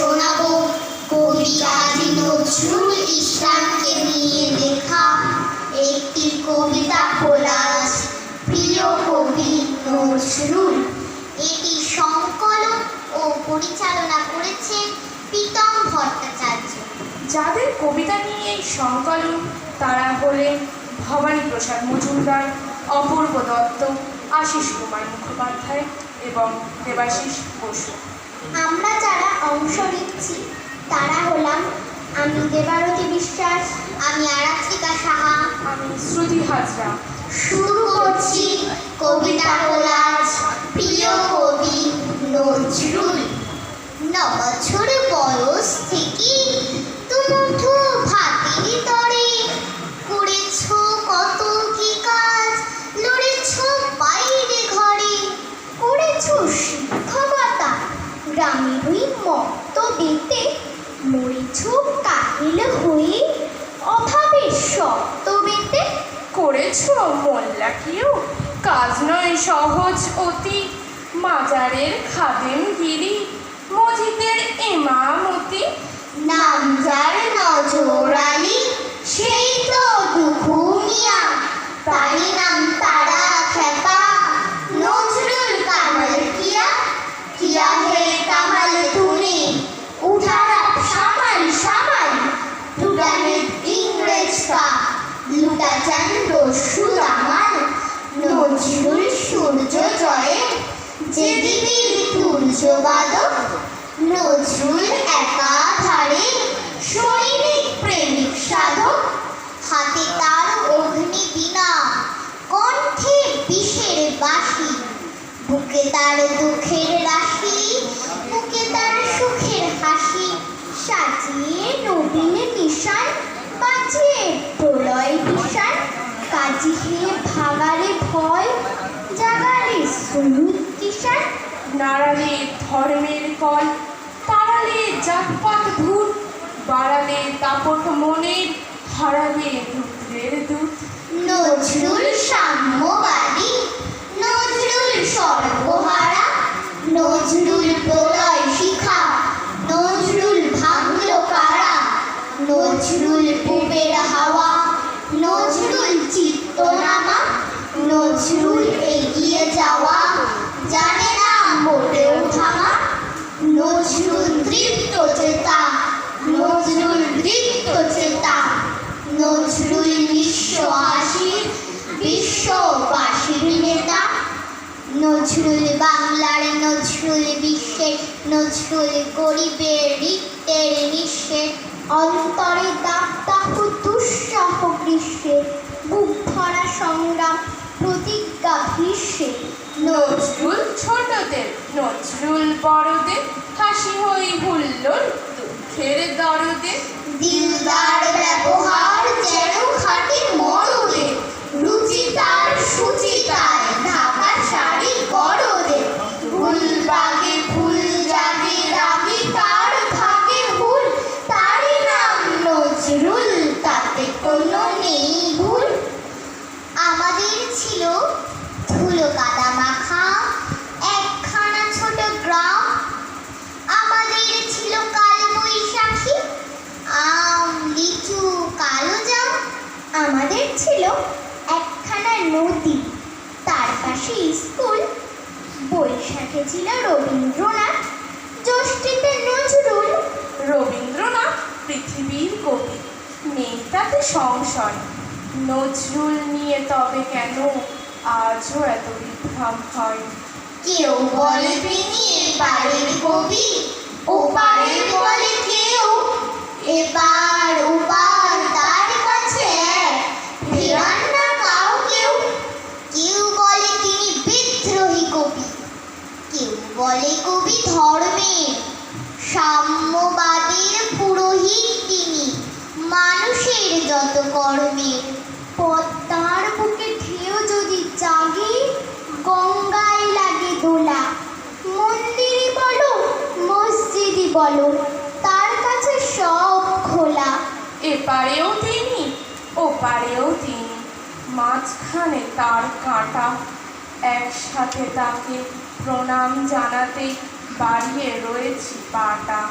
শোনাবো কবি কাজী নজরুল ইসলামকে নিয়ে লেখা একটি কবিতা কোলাজ, প্রিয় কবি নজরুল। এটি সংকলন ও পরিচালনা করেছেন প্রীতম ভট্টাচার্য। যাদের কবিতা নিয়ে এই সংকলন তারা হলেন ভবানী প্রসাদ মজুমদার, অপূর্ব দত্ত, আশিস কুমার মুখোপাধ্যায় এবং দেবাশিস বসু। আমরা যারা অংশ নিচ্ছি তারা হলাম আমি দেবারতী বিশ্বাস, আমি আরাত্রিকা সাহা, আমি শ্রুতি হাজরা। শুরু করছি কবিতা কোলাজ, প্রিয় কবি নজরুল। 9 বছর বয়স থেকে তুমুঠো ভাতের তরে করেছ কত কি কাজ, লড়েছ বাইরে ঘরে, করেছ শিক্ষকতা, গ্রামেরই মত বেতে মরেছ কাহিল হয়ে, অভাবের শব্দ বেতে করেছ মোল্লাকিও, কাজ নয় সহজ অতি, মাজারের খাদেমগিরি, মসজিদের ইমামতি। নাম যার নজর আলী, সেই তো দুখু মিয়া, তারই নাম তারা খেপা, নজরুল কামাল কিয়া, কিয়া হে কামাল তूने, उठा रख सामान सामान, टूटा है इंग्रेज का, लूटा चंद्र सुदामान। নজরুল সূর্য জয়ে যে দিদির তুর্যবাদক, নজরুল একাধারে সৈনিক প্রেমিক সাধক। হাতে তার অগ্নি বীণা, কণ্ঠে বিষের বাঁশি, বুকে তার দুঃখের রাশি, বুকে তার সুখের হাসি। সাজিয়ে নবীন নিশান, বাঁচিয়ে প্রলয় নিশান, কাজিয়ে ভাগারে ভয়, জাগারে সুলুক কিষান। নাড়ালে ধর্মের কল, তাড়ালে জাতপাত ভূত, বাড়ালে তাপট মনের, হারালে রুদ্রের দূত। নজরুল সাম্যবাদী, নজরুল সর্বহারা, নজরুল প্রলয় শিখা, নজরুল ভাঙল কারা, নজরুল পূবের হাওয়া, নজরুল চিত্তনামা, নজরুল এগিয়ে যাওয়া, জানে না মোটেও থামা। নজরুল দৃপ্ত চেতা, নজরুল দৃপ্ত চেতা, নজরুল বিশ্ববাসীর বিশ্ববাসীর নেতা। নজরুল বাংলার, নজরুল বিশ্বের, নজরুল গরিবের রিক্তের নিঃশ্বের, অন্তরে দাপ্তাহ দুঃসহ গ্রীষ্মের, বুক ভরা সংগ্রাম প্রতিজ্ঞা ভীষ্মের। নজরুল ছোটদের, নজরুল বড়দের, হাসি হই হুল্লোড় দুঃখের দরদে। দিলদার ব্যবহার যেন খাঁটি মরদে, রুচি তার সূচি তার, ঢাকা শাড়ি গরদে। ফুলবাগে ফুল জাগে রাগে, তার ভাগে হুল, তারই নাম নজরুল, তাতে কোনো নেই ভুল। আমাদের ছিল ধুলো কাদা মাখা একখানা ছোট গ্রাম, আমাদের ছিল কাল বৈশাখী, আম লিচু কালো জাম। আমাদের ছিল একখানা নদী, তার পাশে স্কুল। বৈশাখে ছিল রবীন্দ্রনাথ, জ্যৈষ্ঠীতে নজরুল। রবীন্দ্রনাথ পৃথিবীর কবি, নেই তাতে সংশয়। নজরুল নিয়ে তবে কেন আজও এত বিভ্রম হয়? কেউ বলে তিনি এপারের কবি, ওপারের বলে কেউ, এপার ওপার তার কাছে এক, ফেরান না কাউকেও। কেউ বলে তিনি বিদ্রোহী কবি, কেউ বলে কবি ধর্মের, সাম্যবাদের পুরোহিত তিনি, মানুষের যত কর্মের। পদ্মার বুকে ঢেউ যদি জাগে, গঙ্গায় লাগে দোলা, মন্দিরই বলো মসজিদই বলো, তার কাছে সব খোলা। এপারেও তিনি, ওপারেও তিনি, মাঝখানে তার কাঁটা। একসাথে তাকে প্রণাম জানাতে বাড়িয়ে রয়েছি পাটা।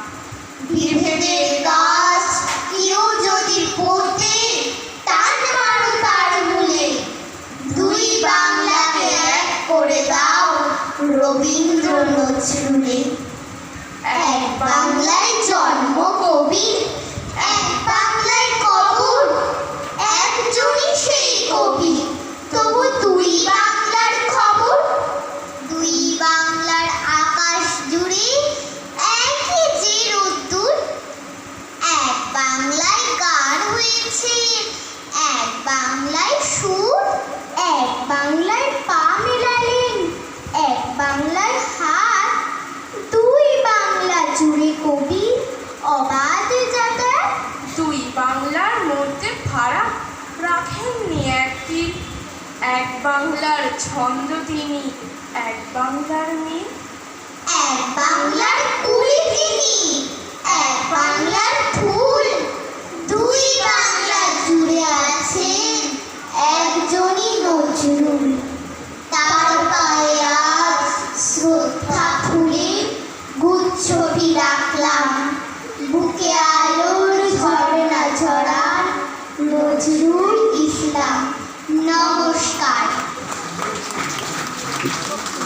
বিভেদের গাছ কেউ যদি পোতে, টান মারো তার মূলে। দুই বাংলাকে এক করে দাও রবীন্দ্র নজরুলে। এক বাংলায় জন্ম কবির, এক বাংলায় কবর, একজনই সেই কবি, তবু দুই বাংলার খবর। দুই বাংলার আকাশ জুড়ে একই যে রোদ্দুর। এক বাংলায় গান হয়েছে, এক বাংলায় সুর। এক বাংলায় পা মেলালেন, এক বাংলায় হাত। দুই বাংলা জুড়ে কবি অবাধ যাতায়াত। দুই বাংলার মধ্যে ফারাক রাখেননি একটি, এক বাংলার ছন্দ তিনি, এক বাংলার মিল। এক বাংলার কুড়ি তিনি, এক বাংলার ফুল। দুই বাংলা জুড়ে আছেন একজনই নজরুল। তার পায়ে আজ শ্রদ্ধা ফুলের গুচ্ছটি রাখলাম। বুকে আলোর ঝরনা ঝরান নজরুল ইসলাম। নমস্কার।